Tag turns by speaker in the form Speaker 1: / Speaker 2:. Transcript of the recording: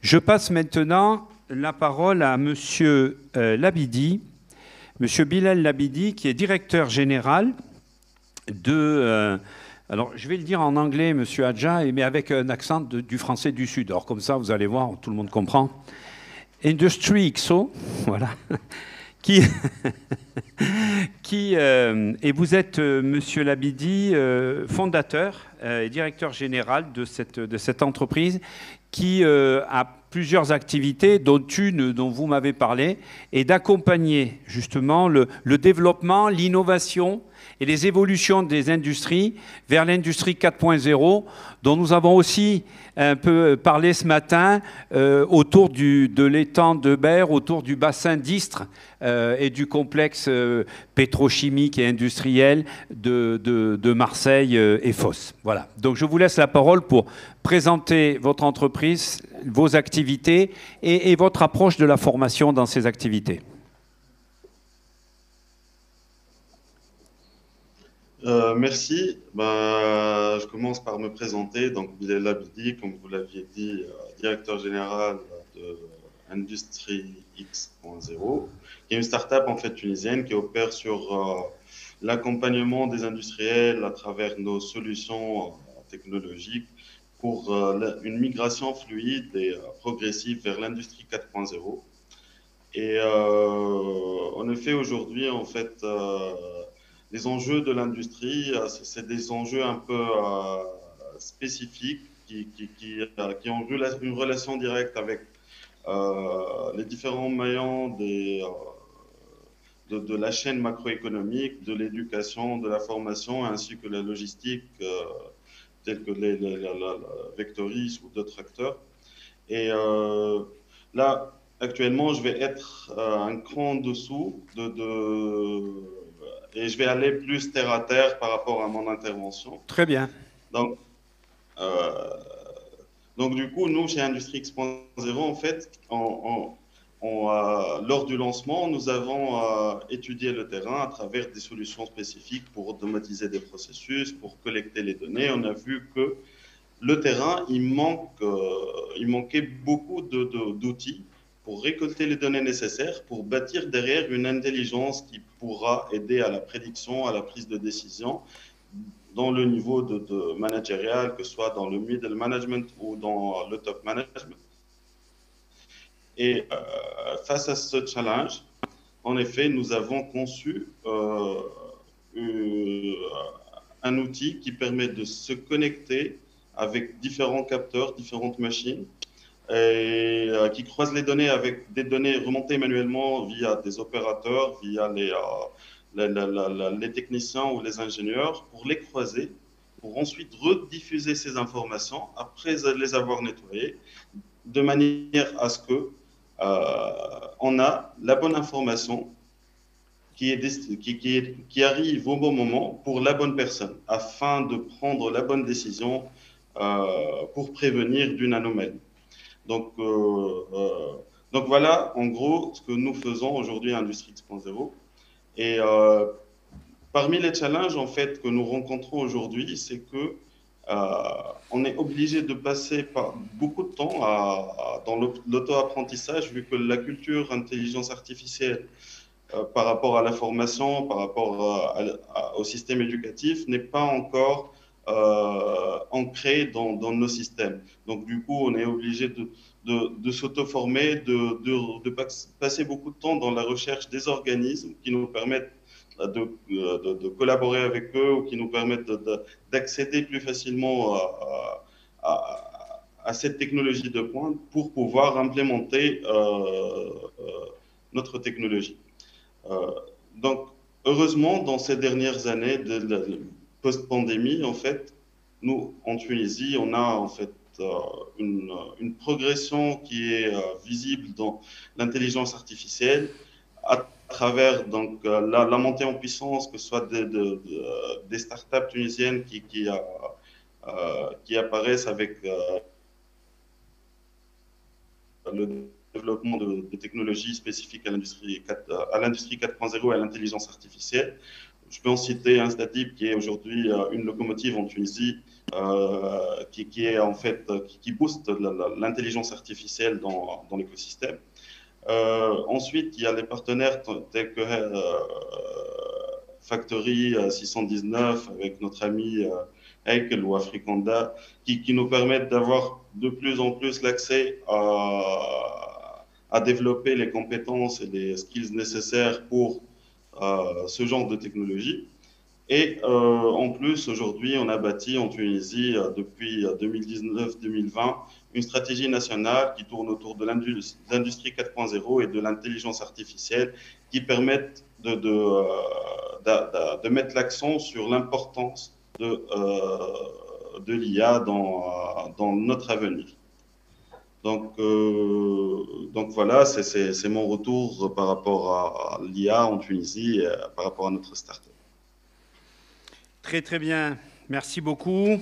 Speaker 1: Je passe maintenant la parole à Monsieur Labidi, Monsieur Bilal Labidi, qui est directeur général de... alors, je vais le dire en anglais, Monsieur Adja, mais avec un accent du français du Sud. Alors, comme ça, vous allez voir, tout le monde comprend. Industry XO, voilà, qui, et vous êtes, Monsieur Labidi, fondateur et directeur général de cette entreprise qui a plusieurs activités, dont une dont vous m'avez parlé, et d'accompagner justement le développement, l'innovation et les évolutions des industries vers l'industrie 4.0, dont nous avons aussi un peu parlé ce matin autour de l'étang de Berre, autour du bassin d'Istres et du complexe pétrochimique et industriel de Marseille et Fos. Voilà. Donc je vous laisse la parole pour présenter votre entreprise, vos activités et votre approche de la formation dans ces activités.
Speaker 2: Merci. Je commence par me présenter. Donc, Bilal Labidi, comme vous l'aviez dit, directeur général de Industrie X.0, qui est une start-up en fait tunisienne qui opère sur l'accompagnement des industriels à travers nos solutions technologiques pour une migration fluide et progressive vers l'industrie 4.0. Et en effet, aujourd'hui, en fait, les enjeux de l'industrie, c'est des enjeux un peu spécifiques qui ont une relation directe avec les différents maillons de la chaîne macroéconomique, de l'éducation, de la formation, ainsi que la logistique, tels que la Vectoris ou d'autres acteurs. Et là, actuellement, je vais être un cran dessous et je vais aller plus terre à terre par rapport à mon intervention.
Speaker 1: Très bien.
Speaker 2: Donc, euh, donc du coup, nous, chez Industrie X.0, en fait, lors du lancement, nous avons étudié le terrain à travers des solutions spécifiques pour automatiser des processus, pour collecter les données. On a vu que le terrain, il manquait beaucoup d'outils pour récolter les données nécessaires, pour bâtir derrière une intelligence qui pourra aider à la prédiction, à la prise de décision dans le niveau de managérial, que ce soit dans le middle management ou dans le top management. Et face à ce challenge, en effet, nous avons conçu un outil qui permet de se connecter avec différents capteurs, différentes machines, et qui croisent les données avec des données remontées manuellement via des opérateurs, via les techniciens ou les ingénieurs, pour les croiser, pour ensuite rediffuser ces informations après les avoir nettoyées, de manière à ce que on a la bonne information qui arrive au bon moment pour la bonne personne, afin de prendre la bonne décision pour prévenir d'une anomalie. Donc, voilà, en gros, ce que nous faisons aujourd'hui à Industrie X.0. Et parmi les challenges en fait que nous rencontrons aujourd'hui, c'est que on est obligé de passer par beaucoup de temps dans l'auto-apprentissage, vu que la culture intelligence artificielle par rapport à la formation, par rapport au système éducatif, n'est pas encore ancré dans nos systèmes. Donc, du coup, on est obligé de s'auto-former, de passer beaucoup de temps dans la recherche des organismes qui nous permettent de collaborer avec eux ou qui nous permettent d'accéder plus facilement à cette technologie de pointe pour pouvoir implémenter notre technologie. Euh, donc, heureusement, dans ces dernières années de post-pandémie, en fait, nous, en Tunisie, on a en fait une progression qui est visible dans l'intelligence artificielle à travers donc, la montée en puissance, que ce soit des startups tunisiennes qui apparaissent avec le développement de technologies spécifiques à l'industrie 4.0 et à l'intelligence artificielle, Je peux en citer un Statip qui est aujourd'hui une locomotive en Tunisie qui est en fait qui booste l'intelligence artificielle dans l'écosystème. Ensuite, il y a les partenaires tels que Factory 619 avec notre ami Heikel ou Africanda qui nous permettent d'avoir de plus en plus l'accès à développer les compétences et les skills nécessaires pour ce genre de technologie. Et en plus, aujourd'hui, on a bâti en Tunisie, depuis 2019-2020, une stratégie nationale qui tourne autour de l'industrie 4.0 et de l'intelligence artificielle qui permettent de mettre l'accent sur l'importance de l'IA dans notre avenir. Donc voilà, c'est mon retour par rapport à l'IA en Tunisie et par rapport à notre start-up.
Speaker 1: Très très bien, merci beaucoup.